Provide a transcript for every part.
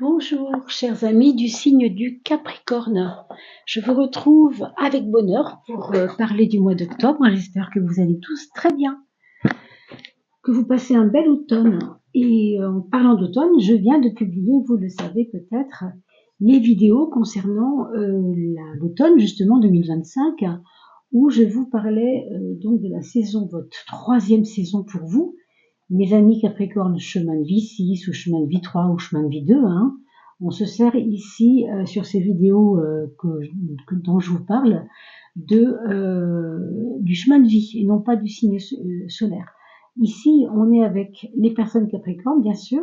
Bonjour, chers amis du signe du Capricorne. Je vous retrouve avec bonheur pour parler du mois d'octobre. J'espère que vous allez tous très bien, que vous passez un bel automne. Et en parlant d'automne, je viens de publier, vous le savez peut-être, les vidéos concernant l'automne justement 2025, où je vous parlais donc de la saison, votre troisième saison pour vous, mes amis Capricorne, chemin de vie 6 ou chemin de vie 3 ou chemin de vie 2, hein. On se sert ici sur ces vidéos dont je vous parle du chemin de vie et non pas du signe solaire. Ici, on est avec les personnes Capricorne, bien sûr,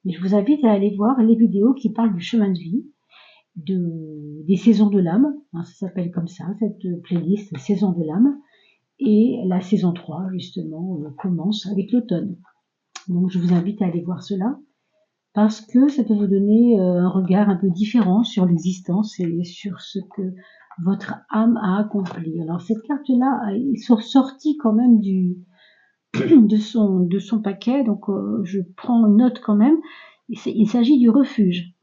mais je vous invite à aller voir les vidéos qui parlent du chemin de vie, des saisons de l'âme, hein, ça s'appelle comme ça, cette playlist Saison de l'âme, et la saison 3, justement, commence avec l'automne. Donc je vous invite à aller voir cela parce que ça peut vous donner un regard un peu différent sur l'existence et sur ce que votre âme a accompli. Alors cette carte-là est sortie quand même de son paquet, donc je prends note quand même. Il s'agit du refuge.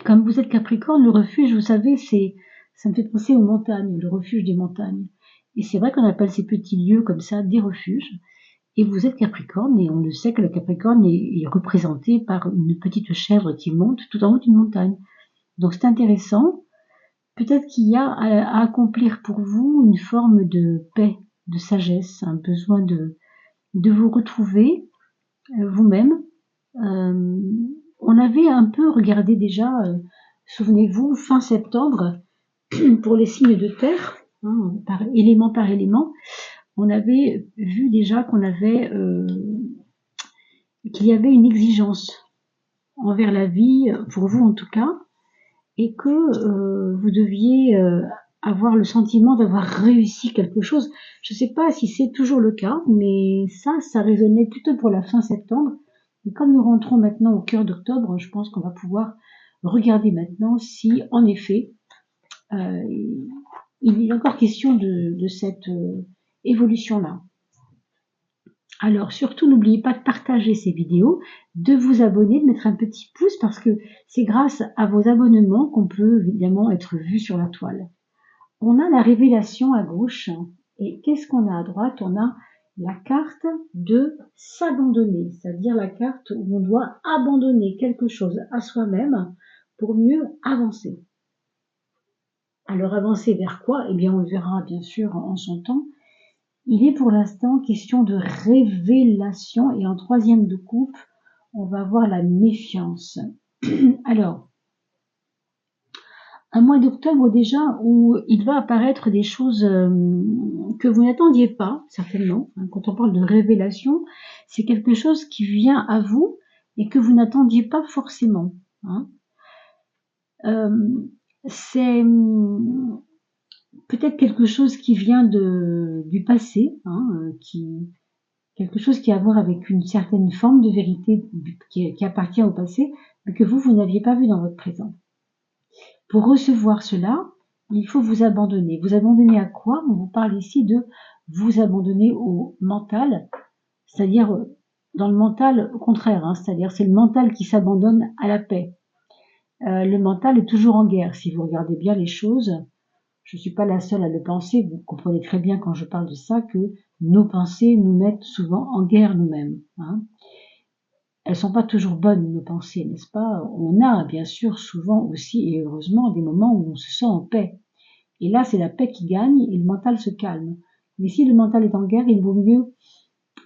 Comme vous êtes Capricorne, le refuge, vous savez, ça me fait penser aux montagnes, le refuge des montagnes. Et c'est vrai qu'on appelle ces petits lieux comme ça des refuges. Et vous êtes Capricorne, et on le sait que le Capricorne est représenté par une petite chèvre qui monte tout en haut d'une montagne. Donc c'est intéressant. Peut-être qu'il y a à accomplir pour vous une forme de paix, de sagesse, un besoin de vous retrouver vous-même. On avait un peu regardé déjà, souvenez-vous, fin septembre, pour les signes de terre, hein, par élément, on avait vu déjà qu'il y avait une exigence envers la vie, pour vous en tout cas, et que vous deviez avoir le sentiment d'avoir réussi quelque chose. Je ne sais pas si c'est toujours le cas, mais ça résonnait plutôt pour la fin septembre. Et comme nous rentrons maintenant au cœur d'octobre, je pense qu'on va pouvoir regarder maintenant si, en effet, il est encore question de cette évolution-là. Alors surtout, n'oubliez pas de partager ces vidéos, de vous abonner, de mettre un petit pouce parce que c'est grâce à vos abonnements qu'on peut évidemment être vu sur la toile. On a la révélation à gauche et qu'est-ce qu'on a à droite? On a la carte de s'abandonner, c'est-à-dire la carte où on doit abandonner quelque chose à soi-même pour mieux avancer. Alors avancer vers quoi? Eh bien on le verra bien sûr en son temps. Il est pour l'instant question de révélation et en troisième de coupe, on va voir la méfiance. Alors, un mois d'octobre déjà où il va apparaître des choses que vous n'attendiez pas, certainement. Quand on parle de révélation, c'est quelque chose qui vient à vous et que vous n'attendiez pas forcément. C'est peut-être quelque chose qui vient du passé, quelque chose qui a à voir avec une certaine forme de vérité qui appartient au passé, mais que vous n'aviez pas vu dans votre présent. Pour recevoir cela, il faut vous abandonner. Vous abandonner à quoi? On vous parle ici de vous abandonner au mental, c'est-à-dire dans le mental au contraire, c'est-à-dire c'est le mental qui s'abandonne à la paix. Le mental est toujours en guerre. Si vous regardez bien les choses, je ne suis pas la seule à le penser, vous comprenez très bien quand je parle de ça que nos pensées nous mettent souvent en guerre nous-mêmes. Elles sont pas toujours bonnes, nos pensées, n'est-ce pas? On a bien sûr souvent aussi, et heureusement, des moments où on se sent en paix. Et là, c'est la paix qui gagne et le mental se calme. Mais si le mental est en guerre, il vaut mieux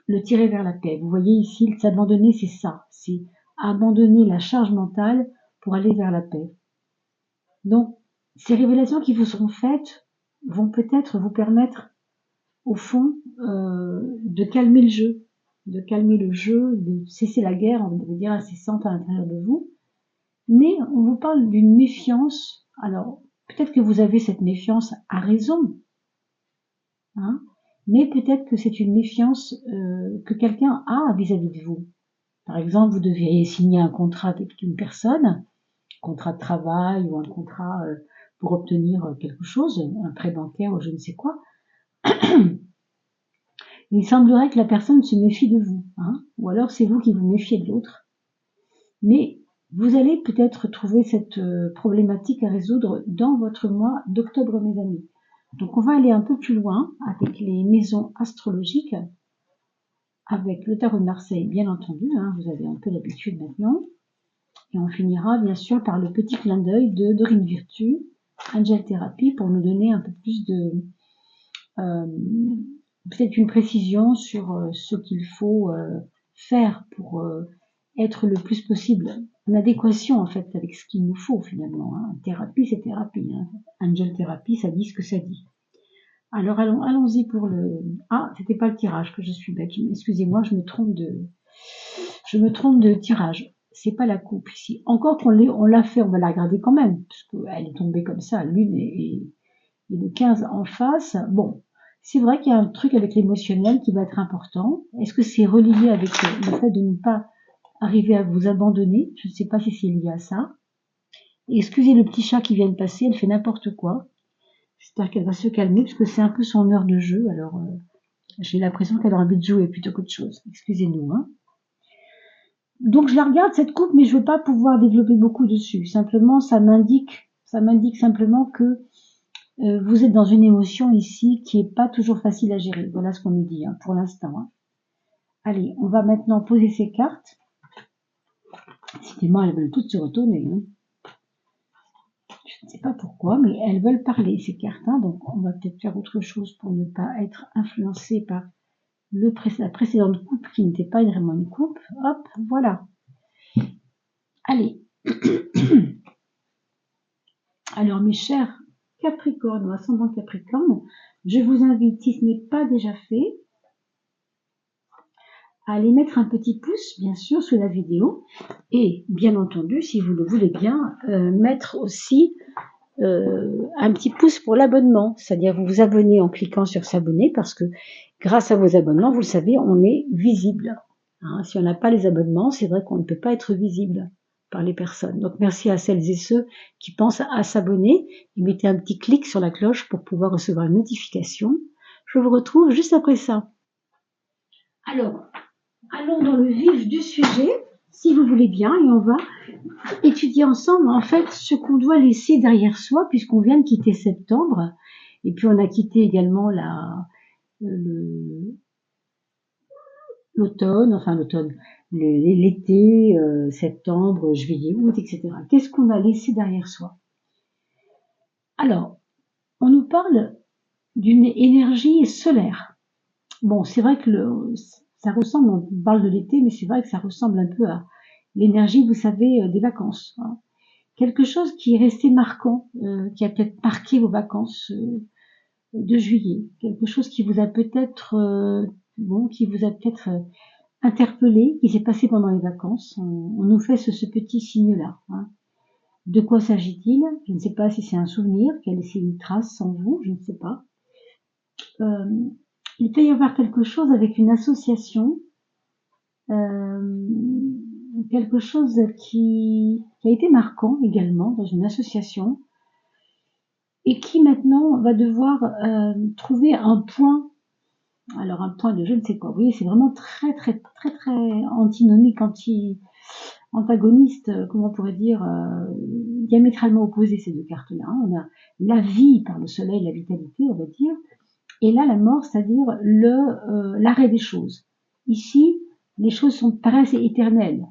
le tirer vers la paix. Vous voyez ici, s'abandonner, c'est ça. C'est abandonner la charge mentale pour aller vers la paix. Donc, ces révélations qui vous seront faites vont peut-être vous permettre, au fond, de calmer le jeu, de cesser la guerre, on va dire, incessante à l'intérieur de vous. Mais on vous parle d'une méfiance. Alors, peut-être que vous avez cette méfiance à raison, mais peut-être que c'est une méfiance que quelqu'un a vis-à-vis de vous. Par exemple, vous devez signer un contrat avec une personne, contrat de travail ou un contrat pour obtenir quelque chose, un prêt bancaire ou je ne sais quoi. Il semblerait que la personne se méfie de vous, ou alors c'est vous qui vous méfiez de l'autre. Mais Vous allez peut-être trouver cette problématique à résoudre dans votre mois d'octobre, mes amis. Donc on va aller un peu plus loin avec les maisons astrologiques, avec le tarot de Marseille, bien entendu, hein, vous avez un peu l'habitude maintenant. Et on finira bien sûr par le petit clin d'œil de Dorine Virtue, Angel Therapy, pour nous donner un peu plus de peut-être une précision sur ce qu'il faut faire pour être le plus possible en adéquation en fait avec ce qu'il nous faut finalement. Hein. Thérapie, c'est thérapie. Hein. Angel Therapy, ça dit ce que ça dit. Alors allons-y pour le. Ah, c'était pas le tirage que je suis bête. Excusez-moi, je me trompe de tirage. C'est pas la coupe ici. Encore qu'on l'a fait, on va la regarder quand même, parce qu'elle est tombée comme ça, l'une et le 15 en face. Bon, c'est vrai qu'il y a un truc avec l'émotionnel qui va être important. Est-ce que c'est relié avec le fait de ne pas arriver à vous abandonner? Je ne sais pas si c'est lié à ça. Excusez le petit chat qui vient de passer, elle fait n'importe quoi. J'espère qu'elle va se calmer, parce que c'est un peu son heure de jeu, alors j'ai l'impression qu'elle a envie de jouer plutôt qu'autre chose. Excusez-nous, hein. Donc je la regarde cette coupe, mais je veux pas pouvoir développer beaucoup dessus. Simplement, ça m'indique simplement que vous êtes dans une émotion ici qui est pas toujours facile à gérer. Voilà ce qu'on nous dit hein, pour l'instant. Hein. Allez, on va maintenant poser ces cartes. Décidément, elles veulent toutes se retourner. Hein. Je ne sais pas pourquoi, mais elles veulent parler ces cartes. Hein, donc on va peut-être faire autre chose pour ne pas être influencé par la précédente coupe qui n'était pas vraiment une coupe. Hop, voilà. Allez. Alors mes chers Capricorne ou ascendant Capricorne, je vous invite, si ce n'est pas déjà fait, à aller mettre un petit pouce, bien sûr, sous la vidéo. Et, bien entendu, si vous le voulez bien, mettre aussi un petit pouce pour l'abonnement. C'est-à-dire vous vous abonnez en cliquant sur s'abonner parce que grâce à vos abonnements, vous le savez, on est visible. Hein, si on n'a pas les abonnements, c'est vrai qu'on ne peut pas être visible par les personnes. Donc merci à celles et ceux qui pensent à s'abonner et mettez un petit clic sur la cloche pour pouvoir recevoir une notification. Je vous retrouve juste après ça. Alors, allons dans le vif du sujet, si vous voulez bien, et on va étudier ensemble en fait ce qu'on doit laisser derrière soi puisqu'on vient de quitter septembre et puis on a quitté également l'automne, l'été, septembre, juillet, août, etc. Qu'est-ce qu'on a laissé derrière soi? Alors, on nous parle d'une énergie solaire. Bon, c'est vrai que ça ressemble, on parle de l'été, mais c'est vrai que ça ressemble un peu à l'énergie, vous savez, des vacances. Hein. Quelque chose qui est resté marquant, qui a peut-être marqué vos vacances de juillet. Quelque chose qui vous a peut-être, interpellé, qui s'est passé pendant les vacances. On nous fait ce petit signe-là. Hein. De quoi s'agit-il? Je ne sais pas si c'est un souvenir, qui a laissé une trace en vous, je ne sais pas. Il peut y avoir quelque chose avec une association, quelque chose qui a été marquant également dans une association et qui maintenant va devoir trouver un point. Alors un point de je ne sais quoi. Vous voyez, c'est vraiment très antinomique, antagoniste, comment on pourrait dire, diamétralement opposé ces deux cartes-là. Hein. On a la vie par le soleil, la vitalité, on va dire, et là la mort, c'est-à-dire l'arrêt des choses. Ici, les choses paraissent éternelles.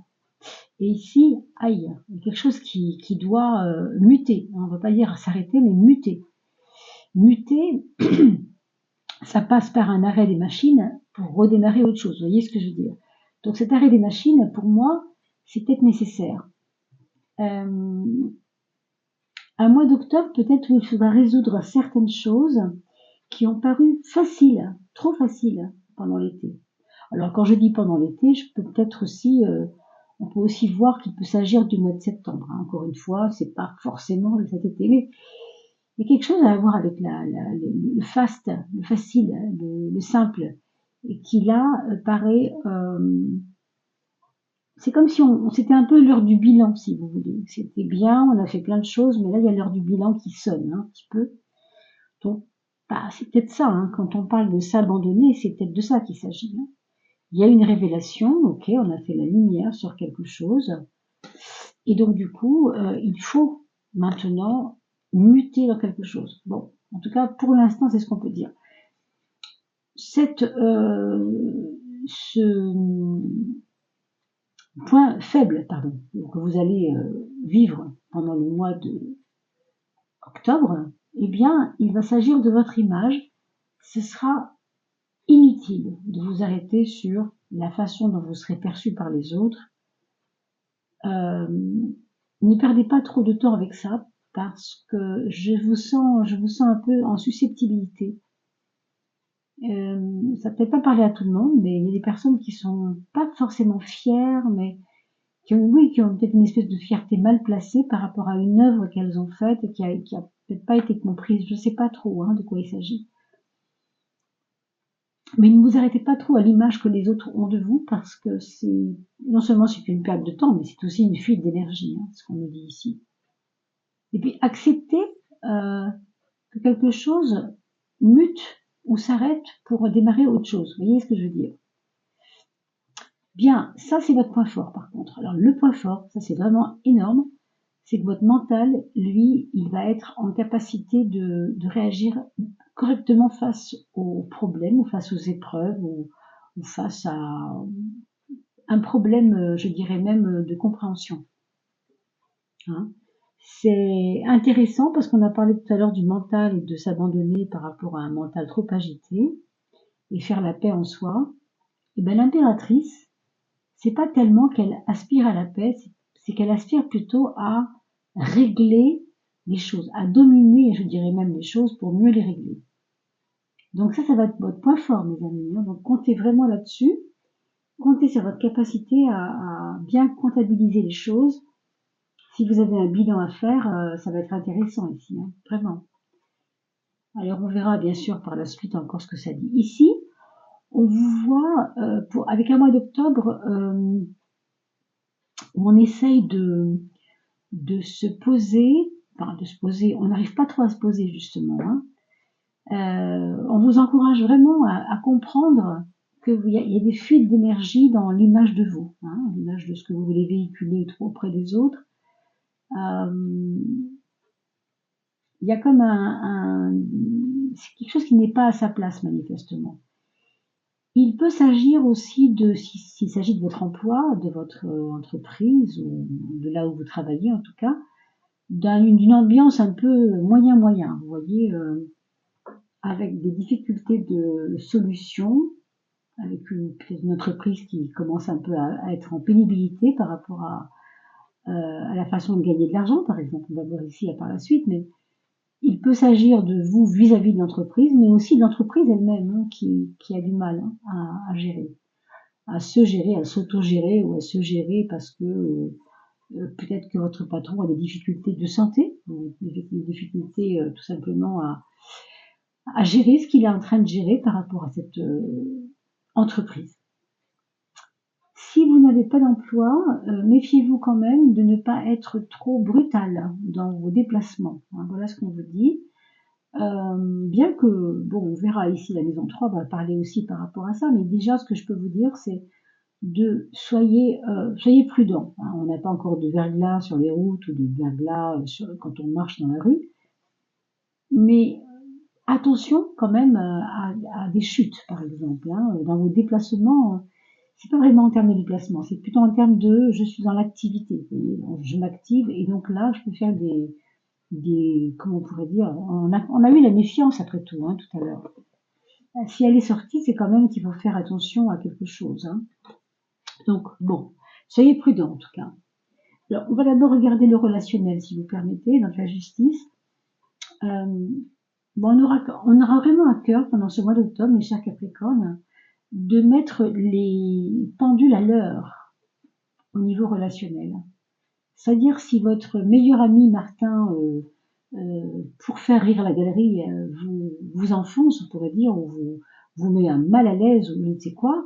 Et ici, aïe, il y a quelque chose qui doit muter. On ne va pas dire s'arrêter, mais muter. Muter, ça passe par un arrêt des machines pour redémarrer autre chose. Vous voyez ce que je veux dire? Donc cet arrêt des machines, pour moi, c'est peut-être nécessaire. Un mois d'octobre, peut-être où il faudra résoudre certaines choses qui ont paru faciles, trop faciles pendant l'été. Alors quand je dis pendant l'été, je peux peut-être aussi, on peut aussi voir qu'il peut s'agir du mois de septembre. Hein. Encore une fois, c'est pas forcément cet été, mais il y a quelque chose à voir avec le fast, le facile, le simple, et qui là paraît. C'est comme si c'était un peu l'heure du bilan, si vous voulez. C'était bien, on a fait plein de choses, mais là il y a l'heure du bilan qui sonne un petit peu. Donc, c'est peut-être ça. Hein, quand on parle de s'abandonner, c'est peut-être de ça qu'il s'agit. Hein. Il y a une révélation, ok, on a fait la lumière sur quelque chose. Et donc du coup, il faut maintenant muter dans quelque chose. Bon, en tout cas, pour l'instant, c'est ce qu'on peut dire. Ce point faible, pardon, que vous allez vivre pendant le mois de octobre, eh bien, il va s'agir de votre image. Ce sera inutile de vous arrêter sur la façon dont vous serez perçu par les autres. Ne perdez pas trop de temps avec ça, parce que je vous sens un peu en susceptibilité. Ça peut-être pas parler à tout le monde, mais il y a des personnes qui sont pas forcément fières, mais qui ont peut-être une espèce de fierté mal placée par rapport à une œuvre qu'elles ont faite et qui a peut-être pas été comprise. Je sais pas trop de quoi il s'agit. Mais ne vous arrêtez pas trop à l'image que les autres ont de vous, parce que non seulement c'est une perte de temps, mais c'est aussi une fuite d'énergie, ce qu'on nous dit ici. Et puis accepter que quelque chose mute ou s'arrête pour démarrer autre chose. Vous voyez ce que je veux dire? Bien, ça c'est votre point fort par contre. Alors le point fort, ça c'est vraiment énorme, c'est que votre mental, lui, il va être en capacité de réagir correctement face aux problèmes ou face aux épreuves ou face à un problème, je dirais même, de compréhension. C'est intéressant parce qu'on a parlé tout à l'heure du mental et de s'abandonner par rapport à un mental trop agité et faire la paix en soi. Et ben l'impératrice, c'est pas tellement qu'elle aspire à la paix, c'est qu'elle aspire plutôt à régler les choses, à dominer, je dirais même les choses pour mieux les régler. Donc ça va être votre point fort, mes amis. Donc comptez vraiment là-dessus. Comptez sur votre capacité à bien comptabiliser les choses. Si vous avez un bilan à faire, ça va être intéressant ici, vraiment. Alors on verra bien sûr par la suite encore ce que ça dit. Ici, on vous voit avec un mois d'octobre où on essaye de se poser, on n'arrive pas trop à se poser justement. On vous encourage vraiment à comprendre qu'il y a des fuites d'énergie dans l'image de vous, l'image de ce que vous voulez véhiculer auprès des autres. Il y a comme c'est quelque chose qui n'est pas à sa place manifestement. Il peut s'agir aussi s'il s'agit de votre emploi, de votre entreprise ou de là où vous travaillez en tout cas, d'une ambiance un peu moyen, vous voyez, avec des difficultés de solution, avec une entreprise qui commence un peu à être en pénibilité par rapport à la façon de gagner de l'argent, par exemple. On va voir ici par la suite, mais il peut s'agir de vous vis-à-vis de l'entreprise, mais aussi de l'entreprise elle-même qui a du mal à gérer, à se gérer, à s'auto-gérer ou à se gérer parce que peut-être que votre patron a des difficultés de santé, ou des difficultés tout simplement à gérer ce qu'il est en train de gérer par rapport à cette entreprise. Si vous n'avez pas d'emploi, méfiez-vous quand même de ne pas être trop brutal dans vos déplacements. Voilà ce qu'on vous dit. Bien que, bon, on verra ici, la maison 3 va parler aussi par rapport à ça, mais déjà, ce que je peux vous dire, c'est soyez prudents. On n'a pas encore de verglas sur les routes ou de verglas quand on marche dans la rue, mais attention quand même à des chutes, par exemple. Dans vos déplacements, c'est pas vraiment en termes de déplacement, c'est plutôt en termes de je suis dans l'activité. Je m'active et donc là, je peux faire comment on pourrait dire, on a eu la méfiance après tout, tout à l'heure. Si elle est sortie, c'est quand même qu'il faut faire attention à quelque chose. Donc bon, soyez prudents en tout cas. Alors, on va d'abord regarder le relationnel, si vous permettez, donc la justice. On aura vraiment à cœur pendant ce mois d'octobre, mes chers Capricornes, de mettre les pendules à l'heure au niveau relationnel. C'est-à-dire si votre meilleur ami Martin, pour faire rire la galerie, vous enfonce, on pourrait dire, ou vous met un mal à l'aise, ou je ne sais quoi,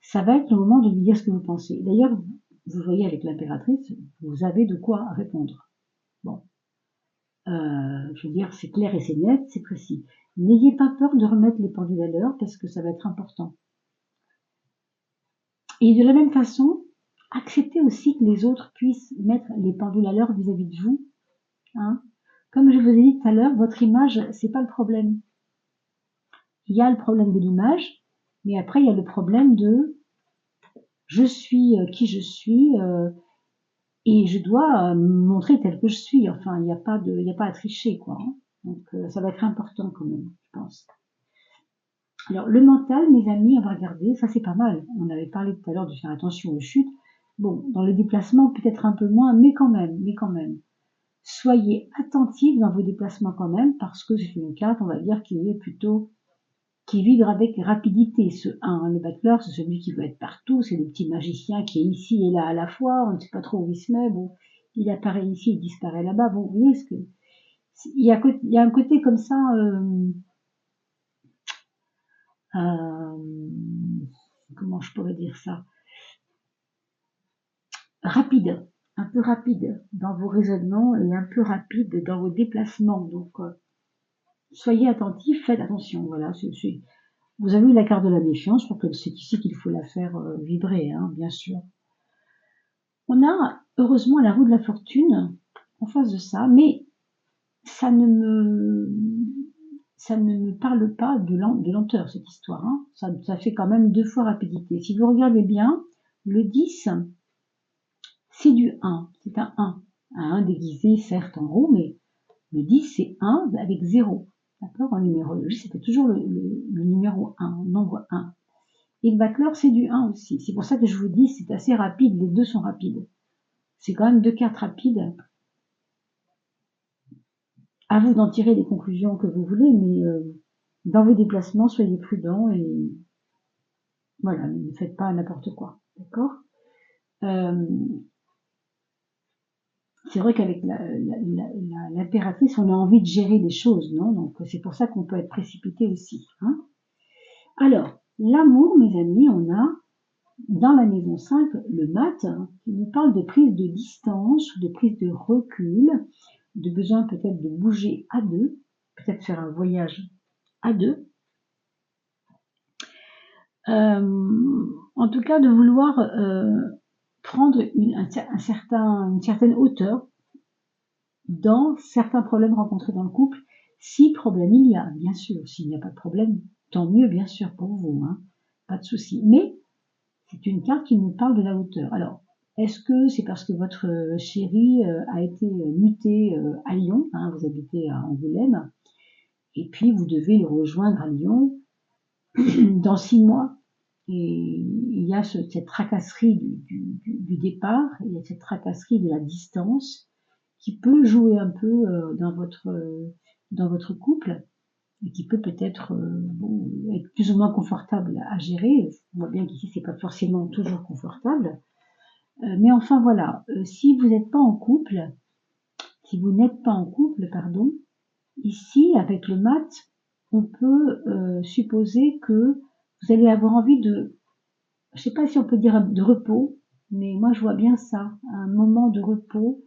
ça va être le moment de lui dire ce que vous pensez. D'ailleurs, vous voyez avec l'impératrice, vous avez de quoi répondre. Bon. Je veux dire, c'est clair et c'est net, c'est précis. N'ayez pas peur de remettre les pendules à l'heure parce que ça va être important. Et de la même façon, acceptez aussi que les autres puissent mettre les pendules à l'heure vis-à-vis de vous. Hein. Comme je vous ai dit tout à l'heure, votre image, c'est pas le problème. Il y a le problème de l'image, mais après il y a le problème de je suis qui je suis et je dois me montrer tel que je suis. Enfin, il n'y a pas à tricher, quoi. Hein. Donc ça va être important quand même, je pense. Alors le mental, mes amis, on va regarder, ça c'est pas mal. On avait parlé tout à l'heure de faire attention aux chutes. Bon, dans les déplacements peut-être un peu moins, mais quand même. Soyez attentifs dans vos déplacements quand même, parce que c'est une carte, on va dire, qui vibre avec rapidité. Ce 1, le battleur, c'est celui qui veut être partout, c'est le petit magicien qui est ici et là à la fois, on ne sait pas trop où il se met, bon, il apparaît ici, il disparaît là-bas, bon, vous voyez il y a un côté comme ça, comment je pourrais dire ça, rapide, un peu rapide dans vos raisonnements et un peu rapide dans vos déplacements, donc soyez attentifs, faites attention, voilà, vous avez eu la carte de la méfiance, je crois que c'est ici qu'il faut la faire vibrer, hein, bien sûr. On a heureusement la roue de la fortune en face de ça, mais ça ne me parle pas de lenteur, cette histoire. Hein. Ça fait quand même 2 fois rapidité. Si vous regardez bien, le 10, c'est du 1, c'est un 1. Un 1 déguisé, certes, en roue, mais le 10, c'est 1 avec 0. D'accord. En numérologie, c'était toujours le numéro 1, le nombre 1. Et le battleur, c'est du 1 aussi. C'est pour ça que je vous dis, c'est assez rapide, les deux sont rapides. C'est quand même 2 cartes rapides. À vous d'en tirer les conclusions que vous voulez, mais dans vos déplacements, soyez prudents et voilà, ne faites pas n'importe quoi. D'accord. C'est vrai qu'avec l'impératrice, on a envie de gérer les choses, non? Donc c'est pour ça qu'on peut être précipité aussi. Hein. Alors, l'amour, mes amis, on a dans la maison 5, le mat, qui nous parle de prise de distance, de prise de recul, de besoin peut-être de bouger à deux, peut-être faire un voyage à deux. En tout cas, de vouloir prendre une certaine hauteur dans certains problèmes rencontrés dans le couple, si problème il y a, bien sûr. S'il n'y a pas de problème, tant mieux, bien sûr, pour vous, hein, pas de souci. Mais c'est une carte qui nous parle de la hauteur. Alors, est-ce que c'est parce que votre chéri a été muté à Lyon, hein, vous habitez à Angoulême, et puis vous devez le rejoindre à Lyon dans 6 mois, et il y a cette tracasserie du départ, il y a cette tracasserie de la distance qui peut jouer un peu dans votre couple et qui peut peut-être être plus ou moins confortable à gérer. On voit bien qu'ici c'est pas forcément toujours confortable, mais enfin voilà. Si vous n'êtes pas en couple, pardon, ici avec le mat, on peut supposer que vous allez avoir envie de, je sais pas si on peut dire de repos, mais moi je vois bien ça, un moment de repos,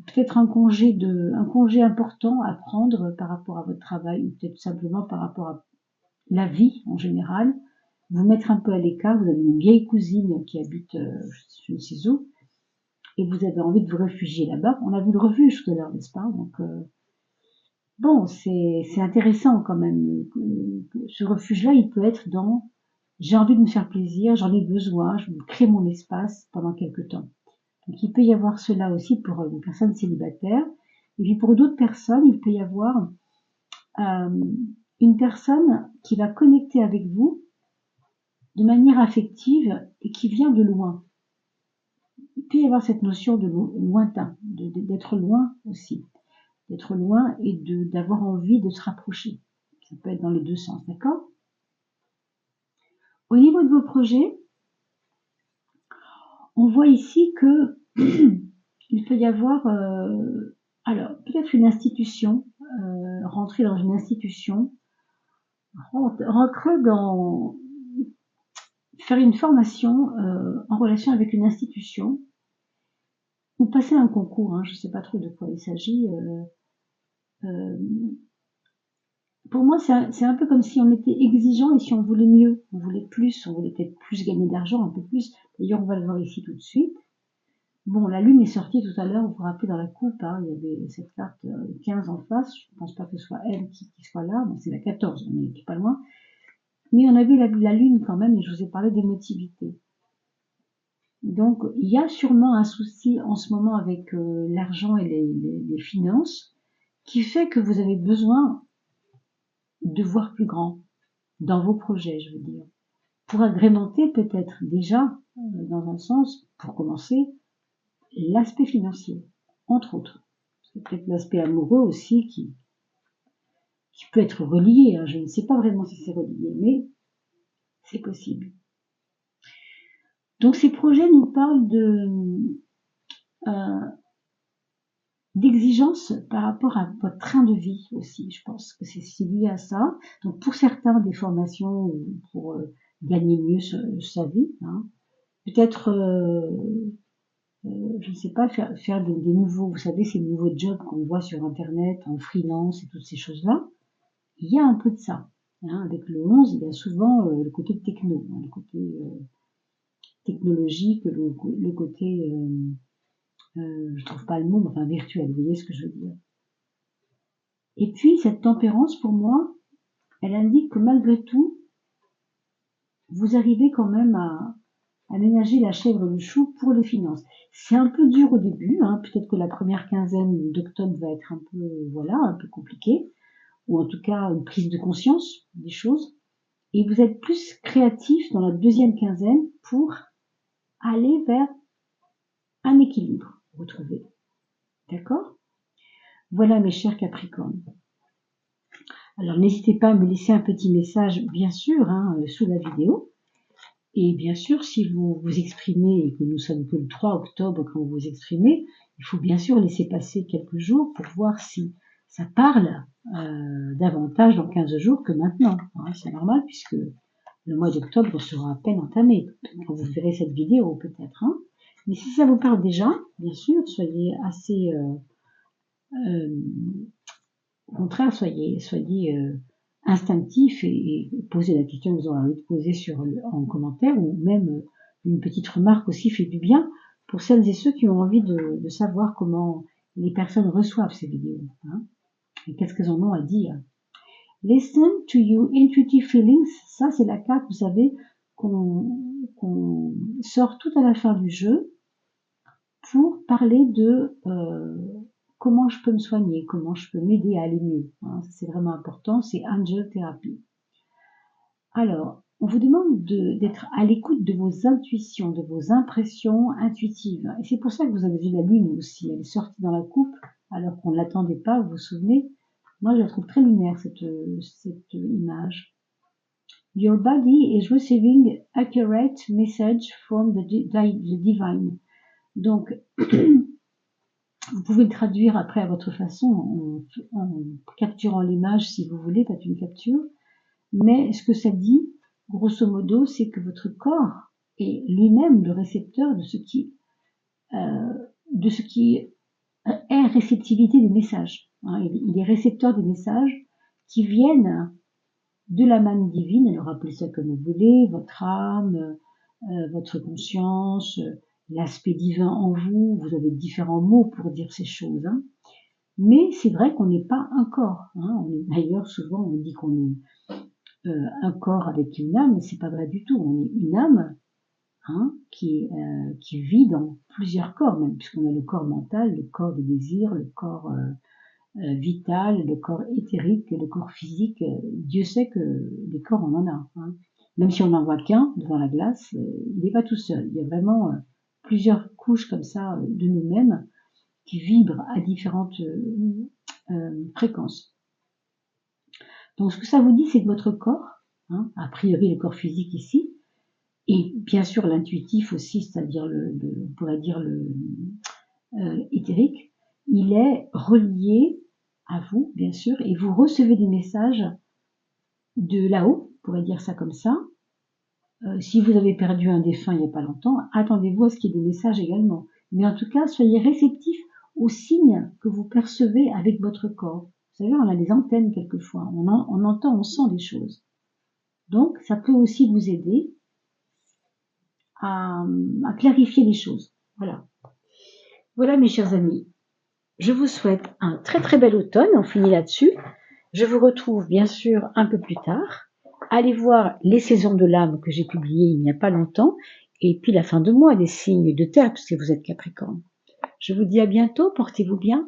peut-être un congé important à prendre par rapport à votre travail, ou peut-être simplement par rapport à la vie en général, vous mettre un peu à l'écart, vous avez une vieille cousine qui habite je ne sais où, et vous avez envie de vous réfugier là-bas. On a vu le refuge tout à l'heure, n'est-ce pas? Donc bon, c'est intéressant quand même. Ce refuge-là, il peut être dans j'ai envie de me faire plaisir, j'en ai besoin, je me crée mon espace pendant quelque temps. Donc il peut y avoir cela aussi pour une personne célibataire. Et puis pour d'autres personnes, il peut y avoir une personne qui va connecter avec vous de manière affective et qui vient de loin. Il peut y avoir cette notion de lointain, d'être loin aussi, d'être loin et d'avoir envie de se rapprocher. Ça peut être dans les deux sens, d'accord? Au niveau de vos projets, on voit ici que il peut y avoir, alors peut-être une institution, rentrer dans une institution, rentrer dans, faire une formation en relation avec une institution, ou passer un concours, hein, je ne sais pas trop de quoi il s'agit. pour moi, c'est un peu comme si on était exigeant et si on voulait mieux, on voulait plus, on voulait peut-être plus gagner d'argent, un peu plus. D'ailleurs, on va le voir ici tout de suite. Bon, la lune est sortie tout à l'heure, vous vous rappelez dans la coupe, hein, il y avait cette carte 15 en face, je ne pense pas que ce soit elle qui soit là, bon, c'est la 14, on n'est pas loin. Mais on avait la lune quand même, et je vous ai parlé d'émotivité. Donc, il y a sûrement un souci en ce moment avec l'argent et les finances, qui fait que vous avez besoin de voir plus grand dans vos projets, je veux dire. Pour agrémenter peut-être déjà, dans un sens, pour commencer, l'aspect financier, entre autres. C'est peut-être l'aspect amoureux aussi qui peut être relié, hein. Je ne sais pas vraiment si c'est relié, mais c'est possible. Donc ces projets nous parlent d'exigence par rapport à votre train de vie aussi. Je pense que c'est lié à ça. Donc pour certains, des formations pour gagner mieux sa vie, hein. Peut-être je ne sais pas, faire des nouveaux, vous savez, ces nouveaux jobs qu'on voit sur Internet, en freelance et toutes ces choses-là. Il y a un peu de ça. Hein. Avec le 11, il y a souvent le côté techno, hein, le côté technologique, le côté, je trouve pas le mot, mais enfin virtuel, vous voyez ce que je veux dire. Et puis, cette tempérance, pour moi, elle indique que malgré tout, vous arrivez quand même à ménager la chèvre et le chou pour les finances. C'est un peu dur au début, hein. Peut-être que la première quinzaine d'octobre va être un peu, voilà, un peu compliquée, ou en tout cas une prise de conscience des choses. Et vous êtes plus créatif dans la deuxième quinzaine pour aller vers un équilibre retrouvé. D'accord? Voilà mes chers Capricornes. Alors n'hésitez pas à me laisser un petit message, bien sûr, hein, sous la vidéo. Et bien sûr, si vous vous exprimez et que nous sommes que le 3 octobre quand vous vous exprimez, il faut bien sûr laisser passer quelques jours pour voir si ça parle davantage dans 15 jours que maintenant. Hein, c'est normal puisque le mois d'octobre sera à peine entamé quand vous verrez cette vidéo peut-être. Hein. Mais si ça vous parle déjà, bien sûr, soyez assez... au contraire, soyez instinctif et posez la question que vous aurez envie de poser en commentaire ou même une petite remarque aussi fait du bien pour celles et ceux qui ont envie de savoir comment les personnes reçoivent ces vidéos, hein, et qu'est-ce qu'elles en ont à dire. Listen to your intuitive feelings, ça c'est la carte, vous savez, qu'on sort tout à la fin du jeu pour parler de comment je peux me soigner, comment je peux m'aider à aller mieux. Hein, c'est vraiment important, c'est Angel Therapy. Alors, on vous demande d'être à l'écoute de vos intuitions, de vos impressions intuitives. Et c'est pour ça que vous avez vu la lune aussi, elle est sortie dans la coupe, alors qu'on ne l'attendait pas, vous vous souvenez. Moi, je la trouve très lunaire, cette image. Your body is receiving accurate message from the divine. Donc, vous pouvez le traduire après à votre façon, en capturant l'image si vous voulez, faites une capture. Mais ce que ça dit, grosso modo, c'est que votre corps est lui-même le récepteur de ce qui est réceptivité des messages. Hein. Il est récepteur des messages qui viennent de la manne divine, alors appelez ça comme vous voulez, votre âme, votre conscience, l'aspect divin en vous, vous avez différents mots pour dire ces choses, hein. Mais c'est vrai qu'on n'est pas un corps, hein. D'ailleurs, souvent on dit qu'on est un corps avec une âme, mais c'est pas vrai du tout. On est une âme, hein, qui vit dans plusieurs corps, même puisqu'on a le corps mental, le corps des désirs, le corps vital, le corps éthérique, le corps physique. Dieu sait que des corps on en a. Hein. Même si on n'en voit qu'un devant la glace, il n'est pas tout seul. Il y a vraiment plusieurs couches comme ça de nous-mêmes qui vibrent à différentes fréquences. Donc ce que ça vous dit, c'est que votre corps, hein, a priori le corps physique ici, et bien sûr l'intuitif aussi, c'est-à-dire on pourrait dire éthérique, il est relié à vous, bien sûr, et vous recevez des messages de là-haut, on pourrait dire ça comme ça. Si vous avez perdu un défunt il n'y a pas longtemps, attendez-vous à ce qu'il y ait des messages également. Mais en tout cas, soyez réceptifs aux signes que vous percevez avec votre corps. savez, on a des antennes quelquefois, on entend, on sent des choses. Donc, ça peut aussi vous aider à clarifier les choses. Voilà. Voilà, mes chers amis. Je vous souhaite un très très bel automne. On finit là-dessus. Je vous retrouve bien sûr un peu plus tard. Allez voir les saisons de l'âme que j'ai publiées il n'y a pas longtemps. Et puis la fin de mois des signes de terre, puisque vous êtes Capricorne. Je vous dis à bientôt. Portez-vous bien.